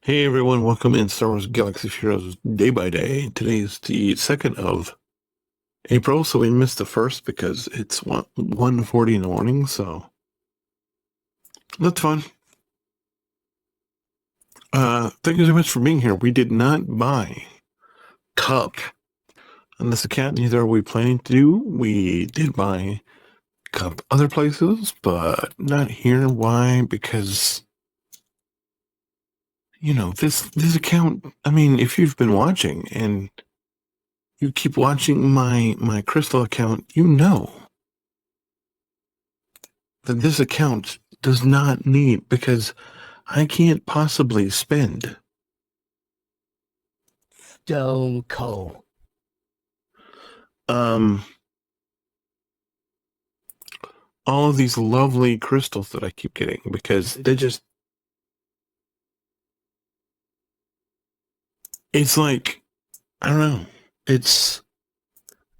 Hey everyone, welcome in Star Wars Galaxy of Heroes Day by Day. Today is the 2nd of April, so we missed the first because it's 1:40 in the morning, so that's fun. Thank you so much for being here. We did not buy Cup on this account, neither are we planning to do. We did buy Cup other places, but not here. Why? Because this account, I mean, if you've been watching and you keep watching my Crystal account, you know that this account does not need, because I can't possibly spend Stone Cold. um all of these lovely crystals that I keep getting, because it's like, I don't know, it's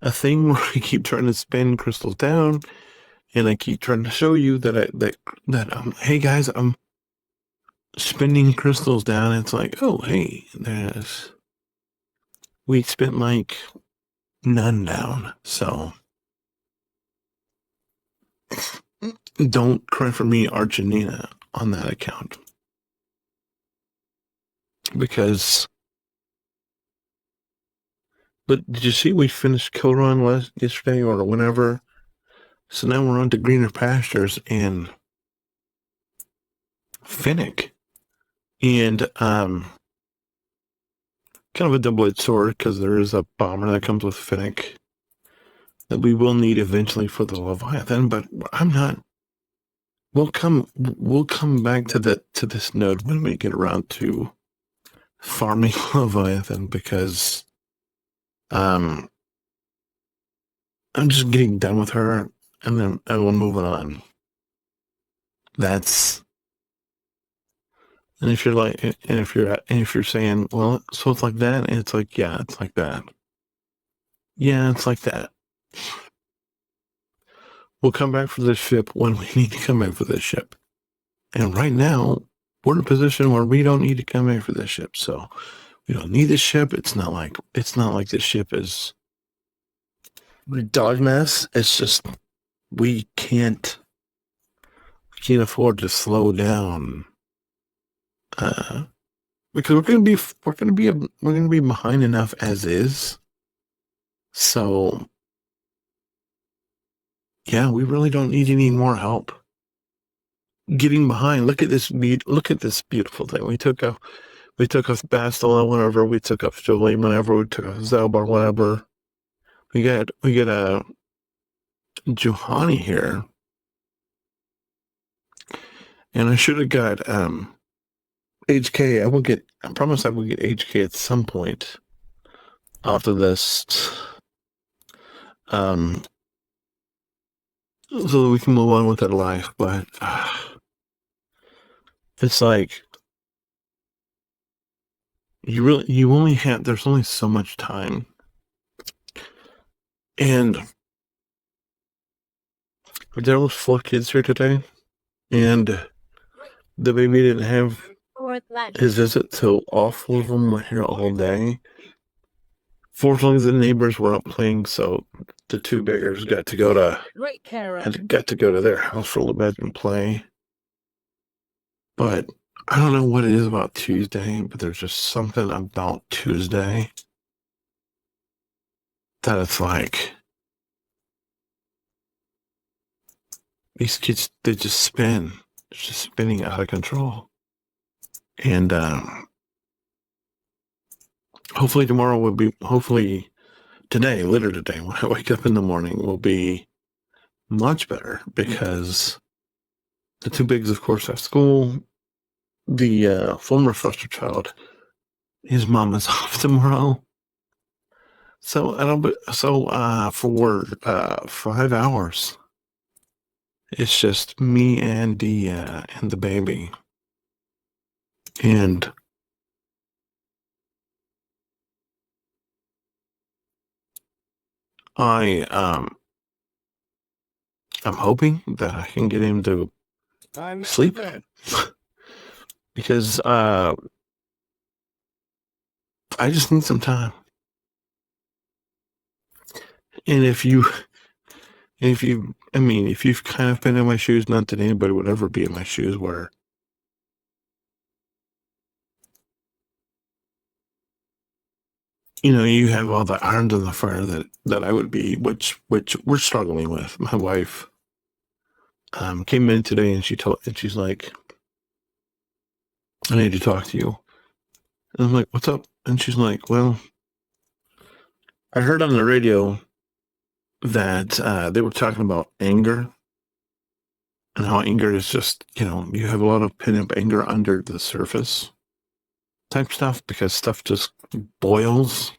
a thing where I keep trying to spend crystals down, and I keep trying to show you that hey guys, I'm spending crystals down. It's like, oh hey, we spent like none down, so don't cry for me, Argentina, on that account. Because, but did you see we finished Kilron yesterday or whenever? So now we're on to greener pastures and Finnick. And kind of a double-edged sword, because there is a bomber that comes with Finnick that we will need eventually for the Leviathan, but I'm not. We'll come back to this node when we get around to farming Leviathan, because I'm just getting done with her, and then we'll move on. That's and if you're saying, well, so it's like that, and it's like, yeah, it's like that. Yeah, it's like that. We'll come back for this ship when we need to come back for this ship. And right now, we're in a position where we don't need to come back for this ship. So we don't need this ship. It's not like this ship is a dog mess. It's just we can't afford to slow down. Because we're gonna be behind enough as is. So yeah, we really don't need any more help getting behind. Look at this beautiful thing. We took off Bastila whenever, we took off Jolie whenever, we took off Zelbar whenever. We get a Juhani here. And I should have got HK. I promise I will get HK at some point after this. So that we can move on with our life, but it's like there's only so much time. And there was 4 kids here today, and the baby didn't have his visit, so all 4 of them were here all day. Fortunately, the neighbors were up playing, so the 2 beggars got to go to their house for a little bit and play. But I don't know what it is about Tuesday, but there's just something about Tuesday that it's like these kids, they just spin. It's just spinning out of control. And hopefully later today, when I wake up in the morning, will be much better, because the 2 bigs, of course, have school. The former foster child, his mom is off tomorrow. So for 5 hours, it's just me and the baby. And I'm hoping that I can get him to sleep, because I just need some time. And if you've kind of been in my shoes, not that anybody would ever be in my shoes, where you have all the irons in the fire that I would be, which we're struggling with. My wife came in today and she's like, I need to talk to you. And I'm like, what's up? And she's like, well, I heard on the radio that they were talking about anger and how anger is just, you have a lot of pent up anger under the surface type stuff because stuff just boils.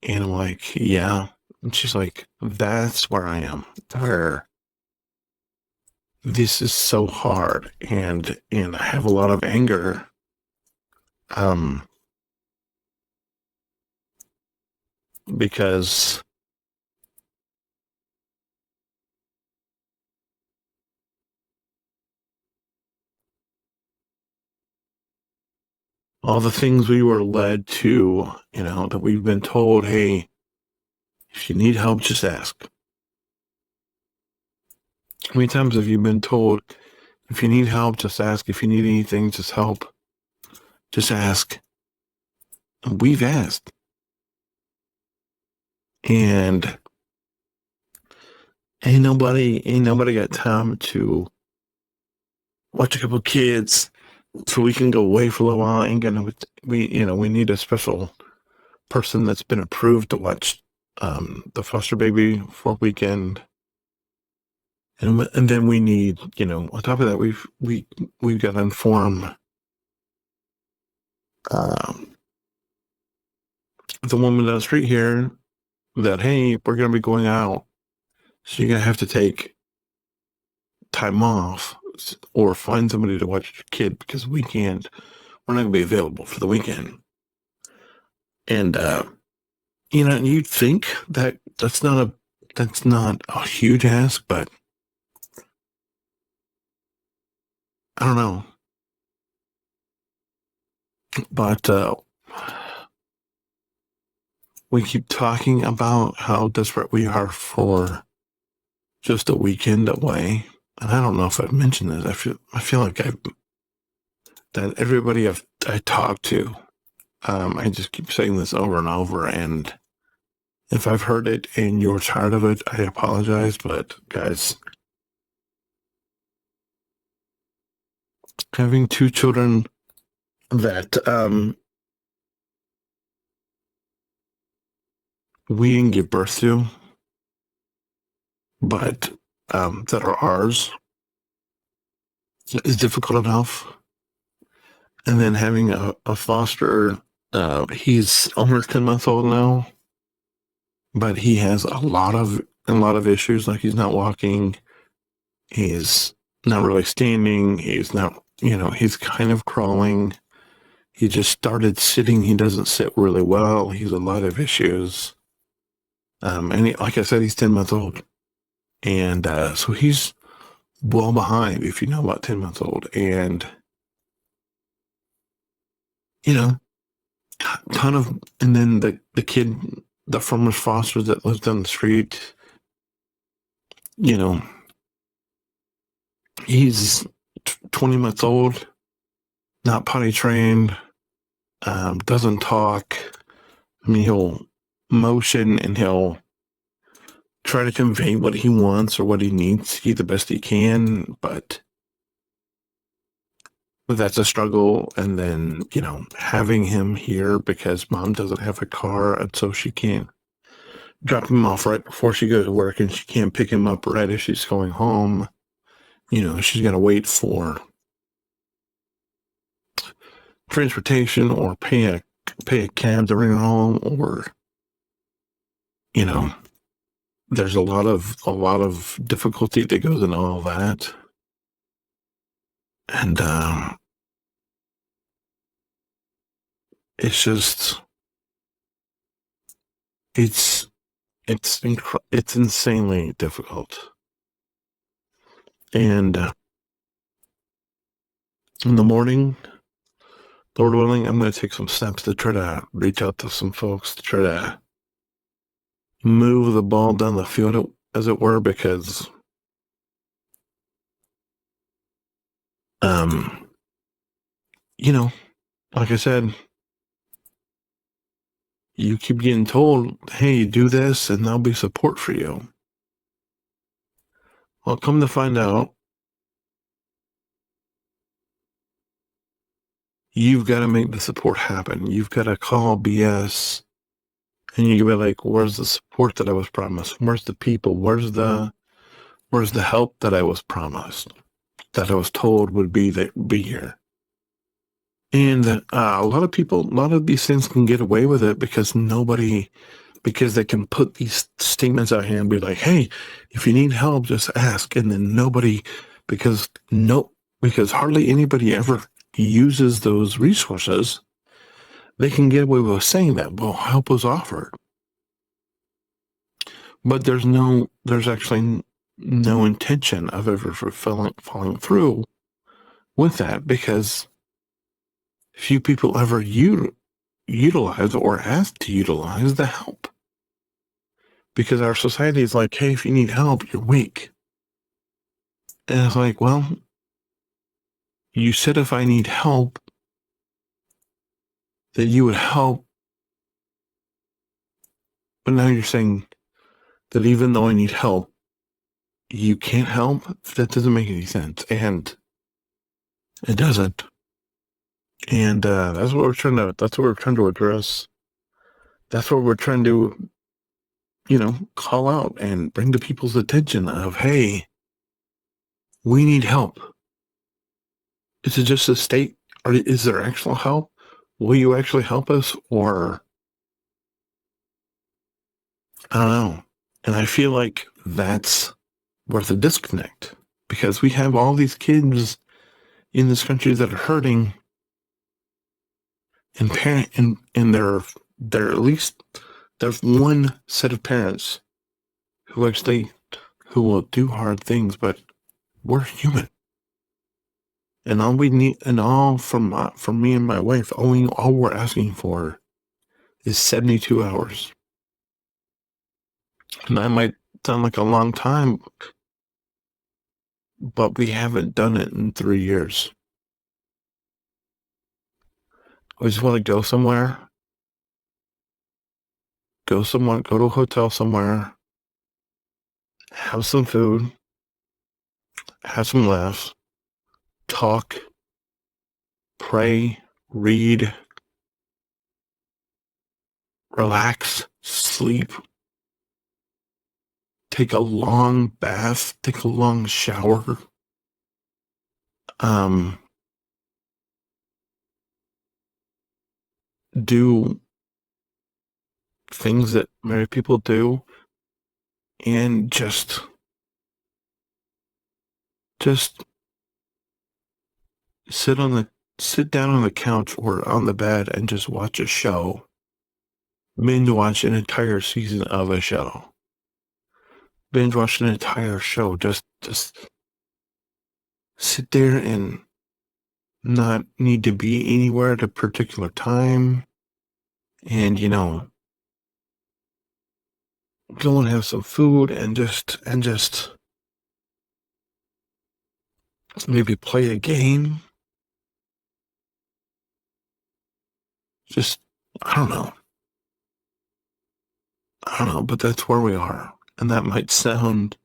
And I'm like, yeah. And she's like, that's where I am, where this is so hard and I have a lot of anger. Because all the things we were led to, that we've been told, hey, if you need help, just ask. How many times have you been told, if you need help, just ask. If you need anything, just help. Just ask. And we've asked. And ain't nobody got time to watch a couple kids so we can go away for a little while. We need a special person that's been approved to watch the foster baby for a weekend. And then we need, on top of that, we've got to inform the woman down the street here that, hey, we're going to be going out, so you're going to have to take time off or find somebody to watch your kid because we're not going to be available for the weekend. And you'd think that that's not a huge ask, but I don't know. But we keep talking about how desperate we are for just a weekend away. And I don't know if I've mentioned this. I feel like that everybody I talk to, I just keep saying this over and over. And if I've heard it and you're tired of it, I apologize. But guys, having two children that we didn't give birth to, but that are ours, is difficult enough. And then having a foster, he's almost 10 months old now, but he has a lot of issues. Like he's not walking, he's not really standing, he's not, he's kind of crawling. He just started sitting. He doesn't sit really well. He's a lot of issues. And like I said, he's 10 months old. And so he's well behind, if you know about 10 months old. And, and then the kid, the former foster that lives down the street, he's 20 months old, not potty trained, doesn't talk. I mean, he'll motion and he'll try to convey what he wants or what he needs the best he can, but that's a struggle. And then, having him here because mom doesn't have a car and so she can't drop him off right before she goes to work and she can't pick him up right as she's going home. She's got to wait for transportation or pay a cab to bring her home, or there's a lot of difficulty that goes into all that. And it's just it's insanely difficult. And in the morning, Lord willing, I'm going to take some steps to try to reach out to some folks to try to move the ball down the field, as it were, because you know, like I said, you keep getting told, hey, do this and there'll be support for you. Well, come to find out, you've got to make the support happen. You've got to call BS and you can be like, where's the support that I was promised? Where's the people? Where's the help that I was promised? That I was told would be here. And a lot of these things can get away with it because they can put these statements out here and be like, hey, if you need help, just ask. And then because hardly anybody ever uses those resources, they can get away with saying that, well, help was offered. But there's actually no intention of ever following through with that because few people ever utilize or ask to utilize the help. Because our society is like, hey, if you need help, you're weak. And it's like, well, you said if I need help, that you would help. But now you're saying that even though I need help, you can't help? That doesn't make any sense. And it doesn't. And that's what we're trying to address. That's what we're trying to, call out and bring to people's attention of, hey, we need help. Is it just a state? Or is there actual help? Will you actually help us? Or I don't know. And I feel like that's where the disconnect, because we have all these kids in this country that are hurting, and they're at least there's one set of parents who will do hard things, but we're human. And all we need, and all from me and my wife, all we're asking for is 72 hours. And that might sound like a long time, but we haven't done it in 3 years. I just want to go somewhere, go to a hotel somewhere, have some food, have some laughs, talk, pray, read, relax, sleep, take a long bath, take a long shower, do things that married people do, and just sit down on the couch or on the bed and just watch a show. Binge watch an entire season of a show. Binge watch an entire show. Just sit there and not need to be anywhere at a particular time. And, go and have some food and just maybe play a game. Just, I don't know, but that's where we are. And that might sound,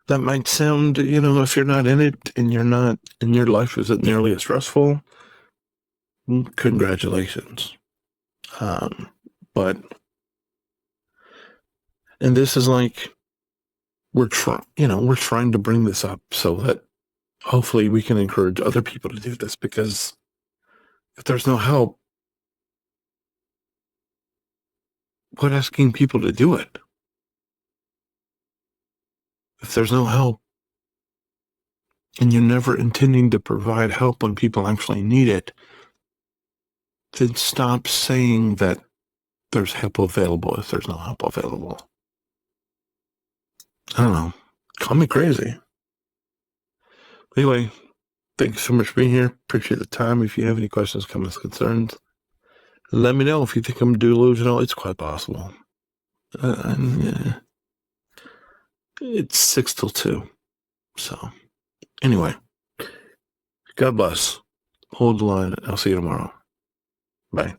if you're not in it and your life isn't nearly as stressful, congratulations. But, and this is like, we're trying to bring this up so that hopefully we can encourage other people to do this, because if there's no help, quit asking people to do it. If there's no help, and you're never intending to provide help when people actually need it, then stop saying that there's help available if there's no help available. I don't know. Call me crazy. Anyway, Thank you so much for being here. Appreciate the time. If you have any questions, comments, concerns, let me know. If you think I'm delusional, it's quite possible. It's 6 till 2. So, anyway, God bless. Hold the line. I'll see you tomorrow. Bye.